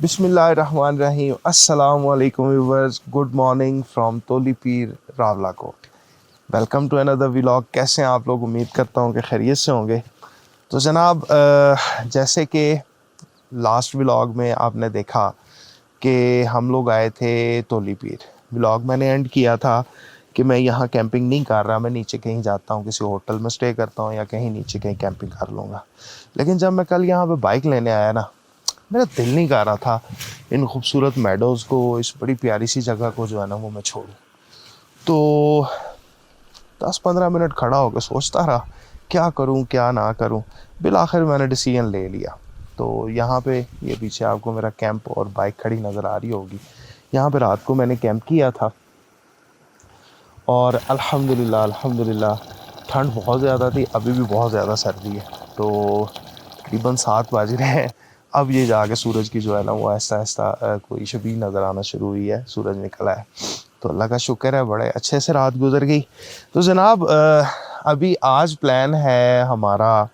बिस्मिल्लाहिर्रहमानिर्रहीम। अस्सलाम वालेकुम viewers, good morning from Tolipir Rawalakot. Welcome to another vlog. कैसे हैं आप लोग? उम्मीद करता हूँ कि खैरियत से होंगे। तो जनाब, जैसे कि लास्ट व्लॉग में आपने देखा कि हम लोग आए थे तोलीपीर। व्लॉग मैंने एंड किया था कि मैं यहाँ कैंपिंग नहीं कर रहा, मैं नीचे कहीं जाता हूँ, किसी होटल में स्टे करता हूँ या कहीं नीचे कहीं कैंपिंग कर लूँगा। लेकिन जब मैं कल यहाँ पे बाइक लेने आया ना, मेरा दिल नहीं कर रहा था इन खूबसूरत मेडोज़ को, इस बड़ी प्यारी सी जगह को जो है ना वो मैं छोड़ूं। तो 10-15 मिनट खड़ा होकर सोचता रहा क्या करूं क्या ना करूं। बिल आखिर मैंने डिसीजन ले लिया। तो यहाँ पे ये पीछे आपको मेरा कैंप और बाइक खड़ी नज़र आ रही होगी। यहाँ पे रात को मैंने कैंप किया था और अल्हम्दुलिल्लाह अल्हम्दुलिल्लाह ठंड बहुत ज़्यादा थी, अभी भी बहुत ज़्यादा सर्दी है। तो तकरीबन 7 बज रहे हैं। अब ये जाके सूरज की जो है ना वो आहिस्ता आहिस्ता कोई शबी नज़र आना शुरू हुई है, सूरज निकला है। तो अल्लाह का शुक्र है, बड़े अच्छे से रात गुजर गई। तो जनाब, अभी आज प्लान है हमारा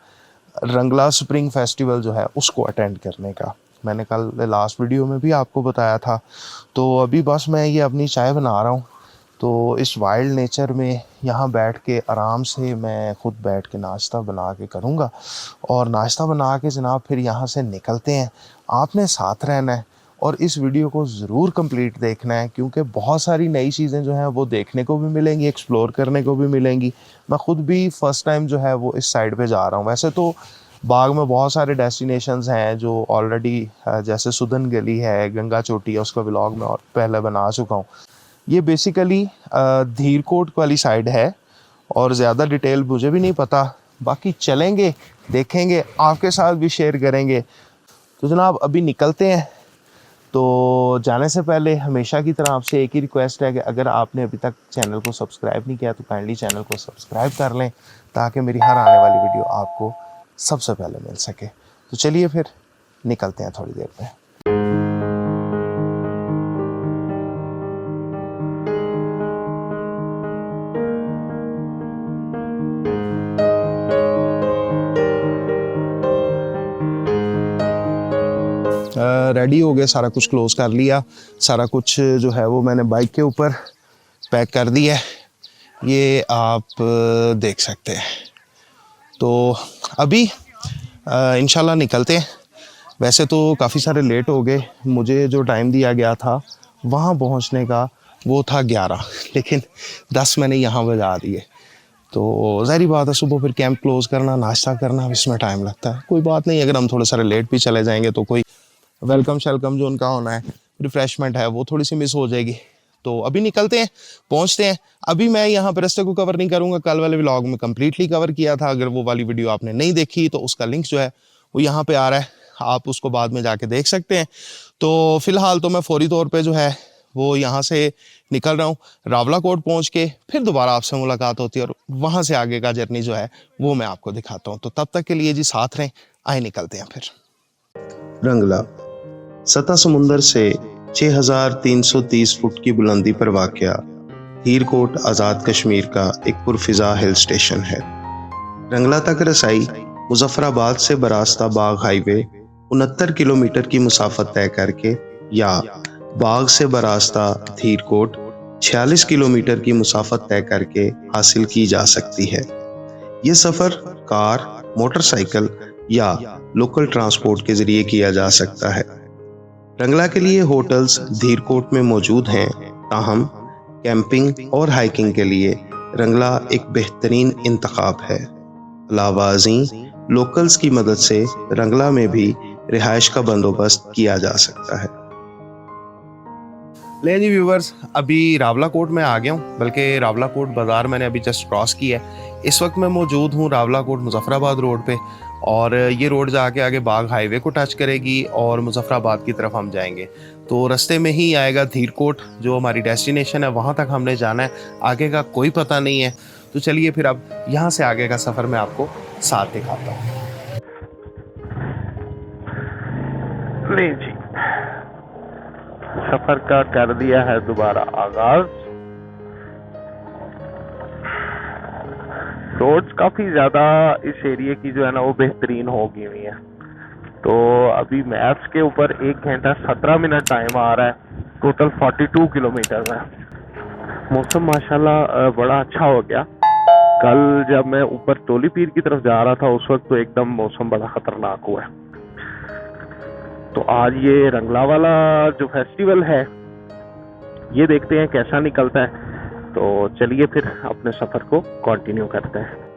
रंगला स्प्रिंग फेस्टिवल जो है उसको अटेंड करने का। मैंने कल लास्ट वीडियो में भी आपको बताया था। तो अभी बस मैं ये अपनी चाय बना रहा हूँ। तो इस वाइल्ड नेचर में यहाँ बैठ के आराम से मैं ख़ुद बैठ के नाश्ता बना के करूँगा और नाश्ता बना के जनाब फिर यहाँ से निकलते हैं। आपने साथ रहना है और इस वीडियो को ज़रूर कंप्लीट देखना है, क्योंकि बहुत सारी नई चीज़ें जो हैं वो देखने को भी मिलेंगी, एक्सप्लोर करने को भी मिलेंगी। मैं ख़ुद भी फ़र्स्ट टाइम जो है वो इस साइड पे जा रहा हूँ। वैसे तो बाग में बहुत सारे डेस्टिनेशंस हैं जो ऑलरेडी, जैसे सुदन गली है, गंगा चोटी है, उसका व्लॉग मैं और पहले बना चुका हूँ। ये बेसिकली धीरकोट वाली साइड है और ज़्यादा डिटेल मुझे भी नहीं पता। बाकी चलेंगे, देखेंगे, आपके साथ भी शेयर करेंगे। तो जनाब अभी निकलते हैं। तो जाने से पहले हमेशा की तरह आपसे एक ही रिक्वेस्ट है कि अगर आपने अभी तक चैनल को सब्सक्राइब नहीं किया तो काइंडली चैनल को सब्सक्राइब कर लें, ताकि मेरी हर आने वाली वीडियो आपको सबसे पहले मिल सके। तो चलिए फिर निकलते हैं थोड़ी देर में। रेडी हो गए, सारा कुछ क्लोज़ कर लिया, सारा कुछ जो है वो मैंने बाइक के ऊपर पैक कर दिया है। ये आप देख सकते हैं। तो अभी इंशाल्लाह निकलते हैं। वैसे तो काफ़ी सारे लेट हो गए। मुझे जो टाइम दिया गया था वहाँ पहुँचने का वो था 11, लेकिन 10 मैंने यहाँ बजा दिए। तो ज़ाहिर बात है, सुबह फिर कैंप क्लोज़ करना, नाश्ता करना, इसमें टाइम लगता है। कोई बात नहीं, अगर हम थोड़े सारे लेट भी चले जाएंगे तो कोई वेलकम शेलकम जो उनका होना है, रिफ़्रेशमेंट है, वो थोड़ी सी मिस हो जाएगी। तो अभी निकलते हैं, पहुंचते हैं। अभी मैं यहाँ पर रास्ते को कवर नहीं करूँगा, कल वाले व्लॉग में कम्प्लीटली कवर किया था। अगर वो वाली वीडियो आपने नहीं देखी तो उसका लिंक जो है वो यहाँ पे आ रहा है, आप उसको बाद में जाके देख सकते हैं। तो फ़िलहाल तो मैं फौरी तौर पर जो है वो यहाँ से निकल रहा हूँ। रावलाकोट पहुँच के फिर दोबारा आपसे मुलाकात होती है और वहाँ से आगे का जर्नी जो है वो मैं आपको दिखाता हूँ। तो तब तक के लिए जी साथ रहें, आए निकलते हैं फिर। रंगला सतह समुंदर से 6330 फुट की बुलंदी पर वाक़या धीरकोट आज़ाद कश्मीर का एक पुरफिजा हिल स्टेशन है। रंगला तक रसाई मुजफ्फराबाद से बरास्ता बाग हाईवे 69 किलोमीटर की मुसाफत तय करके या बाग से बरास्ता धीरकोट 46 किलोमीटर की मुसाफत तय करके हासिल की जा सकती है। ये सफ़र कार, मोटरसाइकिल या लोकल ट्रांसपोर्ट के जरिए किया जा सकता है। रंगला के लिए होटल्स धीरकोट में मौजूद हैं, ताहम कैंपिंग और हाइकिंग के लिए रंगला एक बेहतरीन इंतखाब है। अलावा लोकल्स की मदद से रंगला में भी रिहाइश का बंदोबस्त किया जा सकता है। ले जी व्यूवर्स, अभी रावलाकोट में आ गया हूँ, बल्कि रावलाकोट बाज़ार मैंने अभी जस्ट क्रॉस किया है। इस वक्त मैं मौजूद हूँ रावलाकोट मुजफ्फराबाद रोड पे, और ये रोड जाके आगे बाग हाईवे को टच करेगी और मुजफ्फराबाद की तरफ हम जाएंगे। तो रास्ते में ही आएगा धीरकोट, जो हमारी डेस्टिनेशन है, वहाँ तक हमने जाना है। आगे का कोई पता नहीं है। तो चलिए फिर अब यहाँ से आगे का सफ़र मैं आपको साथ दिखाता हूँ। नहीं जी, सफर का कर दिया है दोबारा आगाज। रोड्स काफी ज्यादा इस एरिया की जो है ना वो बेहतरीन हो गई हुई है। तो अभी मैप्स के ऊपर 1 घंटा 17 मिनट टाइम आ रहा है, टोटल 42 किलोमीटर है। मौसम माशाल्लाह बड़ा अच्छा हो गया। कल जब मैं ऊपर टोली पीर की तरफ जा रहा था उस वक्त तो एकदम मौसम बड़ा खतरनाक हुआ है। तो आज ये रंगला वाला जो फेस्टिवल है ये देखते हैं कैसा निकलता है। तो चलिए फिर अपने सफर को कंटिन्यू करते हैं।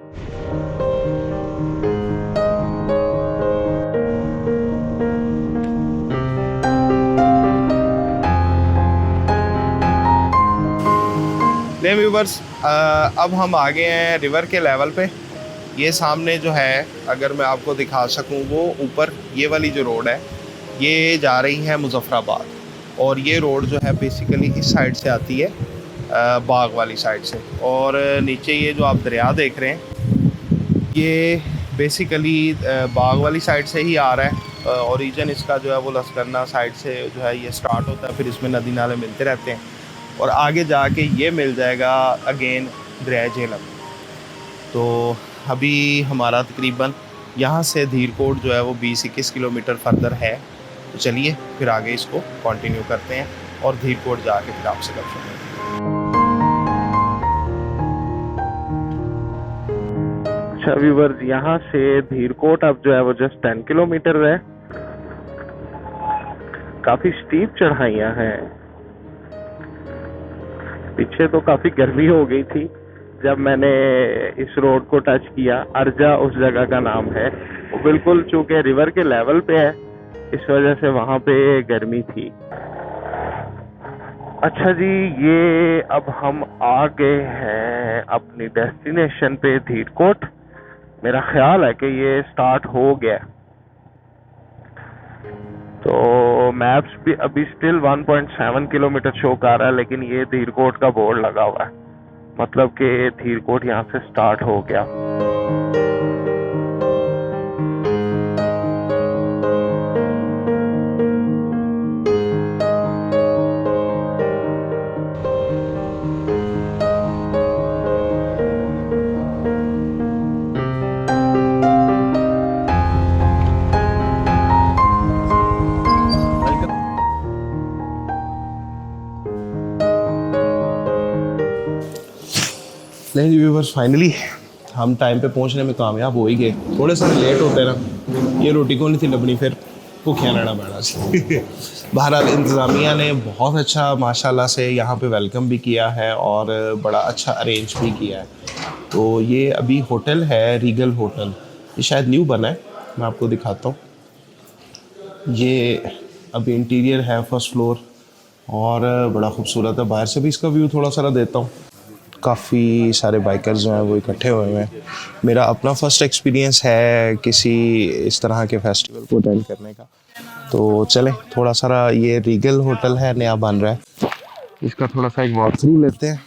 नहीं व्यूवर्स, अब हम आ गए हैं रिवर के लेवल पे। ये सामने जो है, अगर मैं आपको दिखा सकूं, वो ऊपर ये वाली जो रोड है ये जा रही है मुजफ्फराबाद, और ये रोड जो है बेसिकली इस साइड से आती है, बाग वाली साइड से। और नीचे ये जो आप दरिया देख रहे हैं ये बेसिकली बाग वाली साइड से ही आ रहा है। ओरिजिन इसका जो है वो लस्करना साइड से जो है ये स्टार्ट होता है, फिर इसमें नदी नाले मिलते रहते हैं और आगे जाके ये मिल जाएगा अगेन दरिया झेलम। तो अभी हमारा तकरीबन यहाँ से धीरकोट जो है वो 20-21 किलोमीटर फर्दर है। तो चलिए फिर आगे इसको कंटिन्यू करते हैं और धीरकोट जाके फिर आपसे गप शप। अच्छा व्यूवर्स, यहाँ से धीरकोट अब जो है वो जस्ट 10 किलोमीटर है। काफी स्टीप चढ़ाइयाँ हैं। पीछे तो काफी गर्मी हो गई थी जब मैंने इस रोड को टच किया। अर्जा उस जगह का नाम है, वो बिल्कुल चूंकि रिवर के लेवल पे है इस वजह से वहां पे गर्मी थी। अच्छा जी, ये अब हम आ गए हैं अपनी डेस्टिनेशन पे धीरकोट। मेरा ख्याल है कि ये स्टार्ट हो गया। तो मैप्स भी अभी स्टिल 1.7 किलोमीटर शो कर रहा है, लेकिन ये धीरकोट का बोर्ड लगा हुआ है, मतलब कि धीरकोट यहाँ से स्टार्ट हो गया। नहीं जी व्यूवर्स, फाइनली हम टाइम पे पहुंचने में कामयाब हो ही गए। थोड़े सारे लेट होते ना, ये रोटी को नहीं थी लबनी, फिर भूखियाँ रहना पड़ा सी। बहरहाल इंतज़ामिया ने बहुत अच्छा माशाल्लाह से यहाँ पे वेलकम भी किया है और बड़ा अच्छा अरेंज भी किया है। तो ये अभी होटल है रीगल होटल, ये शायद न्यू बना है, मैं आपको दिखाता हूँ। ये अभी इंटीरियर है फर्स्ट फ्लोर और बड़ा खूबसूरत है। बाहर से भी इसका व्यू थोड़ा सा देता हूँ। काफ़ी सारे बाइकर्स जो हैं वो इकट्ठे हुए हैं। मेरा अपना फर्स्ट एक्सपीरियंस है किसी इस तरह के फेस्टिवल को अटेंड करने का। तो चलें, थोड़ा सारा, ये रीगल होटल है, नया बन रहा है, इसका थोड़ा सा एक वॉक थ्रू लेते हैं।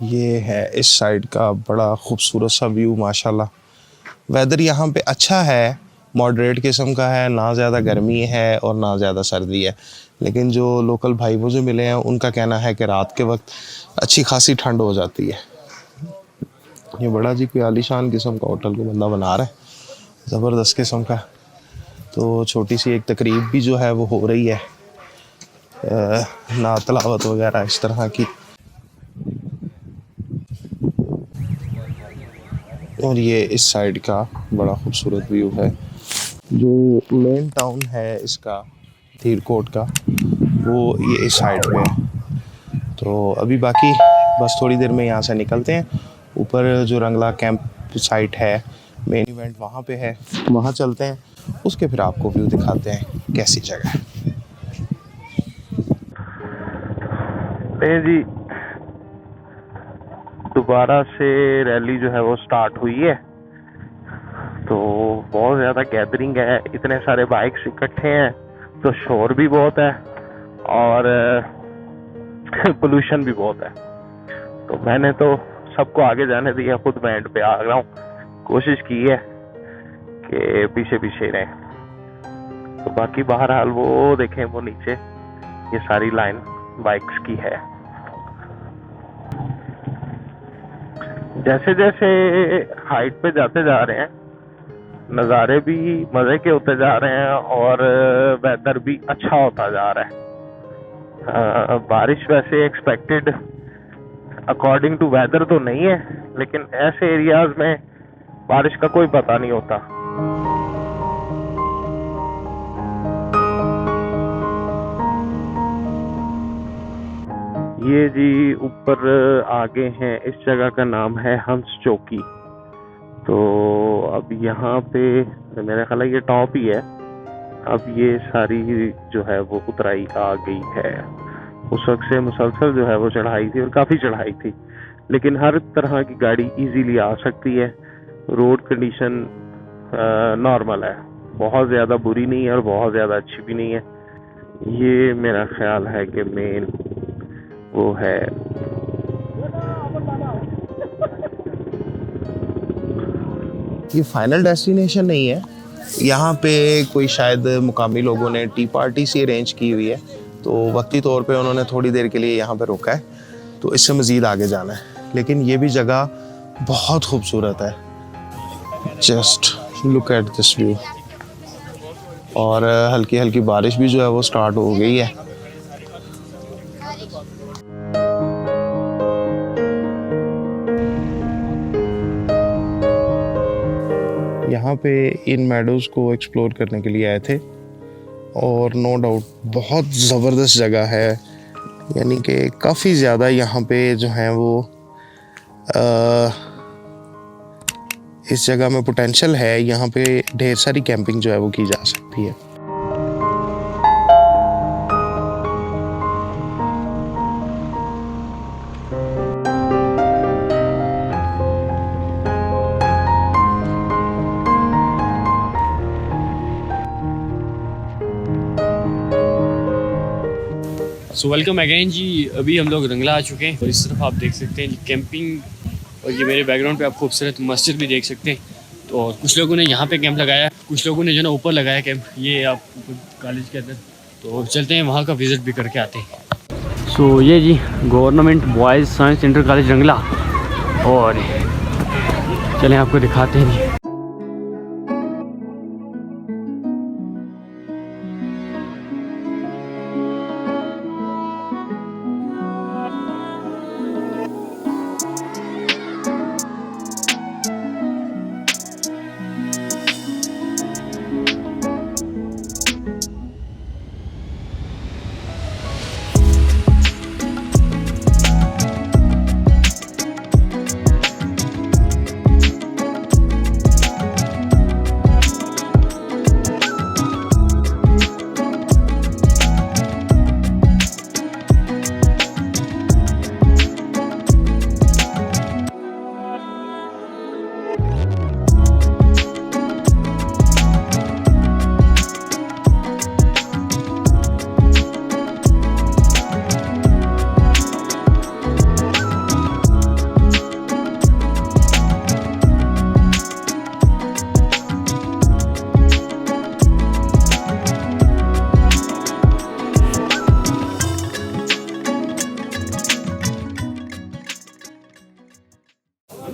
ये है इस साइड का बड़ा खूबसूरत सा व्यू माशाल्लाह। वेदर यहाँ पे अच्छा है, मॉडरेट किस्म का है, ना ज़्यादा गर्मी है और ना ज़्यादा सर्दी है। लेकिन जो लोकल भाई मुझे मिले हैं उनका कहना है कि रात के वक्त अच्छी खासी ठंड हो जाती है। ये बड़ा जी कोई आलीशान किस्म का होटल को बंदा बना रहा है, ज़बरदस्त किस्म का। तो छोटी सी एक तकरीब भी जो है वो हो रही है, नात तिलावत वगैरह इस तरह की। और ये इस साइड का बड़ा खूबसूरत व्यू है। जो मेन टाउन है इसका धीरकोट का, वो ये इस साइड पे है। तो अभी बाकी बस थोड़ी देर में यहाँ से निकलते हैं। ऊपर जो रंगला कैंप साइट है, मेन इवेंट वहाँ पे है, वहाँ चलते हैं, उसके फिर आपको व्यू दिखाते हैं कैसी जगह है। जी, दोबारा से रैली जो है वो स्टार्ट हुई है। तो बहुत ज़्यादा गैदरिंग है, इतने सारे बाइक्स इकट्ठे हैं तो शोर भी बहुत है और पोल्यूशन भी बहुत है। तो मैंने तो सबको आगे जाने दिया, खुद मैं एंड पे आ रहा हूँ। कोशिश की है कि पीछे पीछे रहें। तो बाकी बहरहाल वो देखें, वो नीचे ये सारी लाइन बाइक्स की है। जैसे जैसे हाइट पे जाते जा रहे हैं नज़ारे भी मज़े के होते जा रहे हैं और वेदर भी अच्छा होता जा रहा है। बारिश वैसे एक्सपेक्टेड अकॉर्डिंग टू वेदर तो नहीं है, लेकिन ऐसे एरियाज में बारिश का कोई पता नहीं होता। ये जी ऊपर आगे हैं, इस जगह का नाम है हंस चौकी। तो अब यहाँ पे मेरा ख्याल है ये टॉप ही है। अब ये सारी जो है वो उतराई आ गई है। उस वक्त से मुसलसल जो है वो चढ़ाई थी और काफ़ी चढ़ाई थी, लेकिन हर तरह की गाड़ी इजीली आ सकती है। रोड कंडीशन नॉर्मल है, बहुत ज़्यादा बुरी नहीं है और बहुत ज़्यादा अच्छी भी नहीं है। ये मेरा ख्याल है कि मेन वो है। ये फाइनल डेस्टिनेशन नहीं है, यहाँ पे कोई शायद मुकामी लोगों ने टी पार्टी सी अरेंज की हुई है, तो वक्ती तौर पे उन्होंने थोड़ी देर के लिए यहाँ पे रोका है, तो इससे मज़ीद आगे जाना है। लेकिन ये भी जगह बहुत खूबसूरत है, just look at this view. और हल्की हल्की बारिश भी जो है वो स्टार्ट हो गई है। यहाँ पे इन मेडोज़ को एक्सप्लोर करने के लिए आए थे और नो डाउट बहुत ज़बरदस्त जगह है, यानी कि काफ़ी ज़्यादा यहाँ पे जो है वो इस जगह में पोटेंशियल है। यहाँ पे ढेर सारी कैंपिंग जो है वो की जा सकती है। सो वेलकम अगेन जी। अभी हम लोग रंगला आ चुके हैं और इस तरफ आप देख सकते हैं जी कैंपिंग, और ये मेरे बैकग्राउंड पे आप खूबसूरत मस्जिद भी देख सकते हैं। तो कुछ लोगों ने यहाँ पे कैंप लगाया, कुछ लोगों ने जो ना ऊपर लगाया कैंप, ये आप कॉलेज के अंदर। तो चलते हैं वहाँ का विज़िट भी करके आते हैं। सो ये जी government boys science inter college Rangla, और चलें आपको दिखाते हैं जी।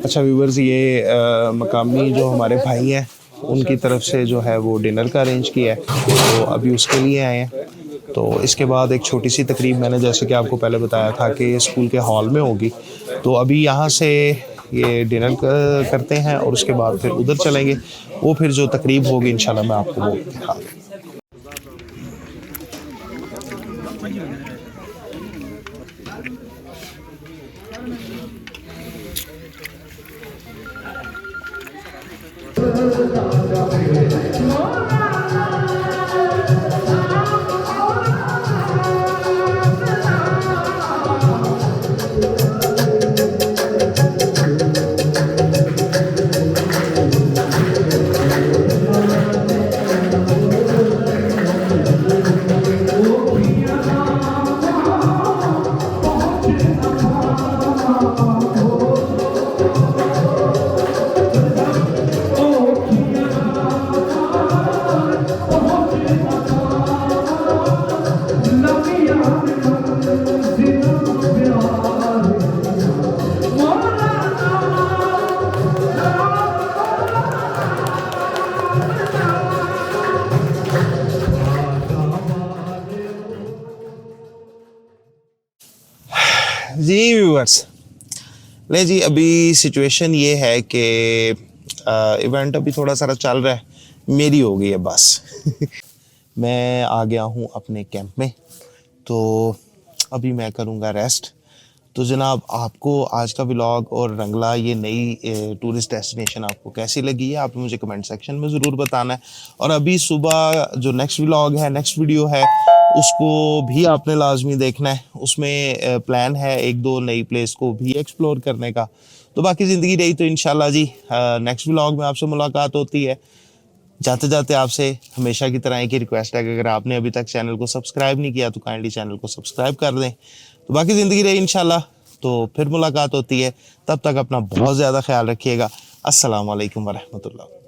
अच्छा व्यूवर्स, ये मकामी जो हमारे भाई हैं उनकी तरफ से जो है वो डिनर का अरेंज किया है, तो अभी उसके लिए आए हैं। तो इसके बाद एक छोटी सी तकरीब, मैंने जैसे कि आपको पहले बताया था कि स्कूल के हॉल में होगी, तो अभी यहाँ से ये डिनर करते हैं और उसके बाद फिर उधर चलेंगे। वो फिर जो तकरीब होगी इंशाल्लाह मैं आपको वो दिखा दूँगा। जी व्यूअर्स, ले जी अभी सिचुएशन ये है कि इवेंट अभी थोड़ा सारा चल रहा है, मेरी हो गई है बस। मैं आ गया हूँ अपने कैंप में, तो अभी मैं करूँगा रेस्ट। तो जनाब आपको आज का व्लॉग और रंगला ये नई टूरिस्ट डेस्टिनेशन आपको कैसी लगी है, आप मुझे कमेंट सेक्शन में ज़रूर बताना है। और अभी सुबह जो नेक्स्ट व्लॉग है, नेक्स्ट वीडियो है, उसको भी आपने लाजमी देखना है। उसमें प्लान है एक दो नई प्लेस को भी एक्सप्लोर करने का। तो बाकी ज़िंदगी रही तो इंशाल्लाह जी नेक्स्ट व्लॉग में आपसे मुलाकात होती है। जाते जाते आपसे हमेशा की तरह एक ही रिक्वेस्ट है कि अगर आपने अभी तक चैनल को सब्सक्राइब नहीं किया तो काइंडली चैनल को सब्सक्राइब कर दें। तो बाकी ज़िंदगी रही इंशाल्लाह, तो फिर मुलाकात होती है। तब तक अपना बहुत ज़्यादा ख्याल रखिएगा। अस्सलाम वालेकुम वरहमतुल्लाह।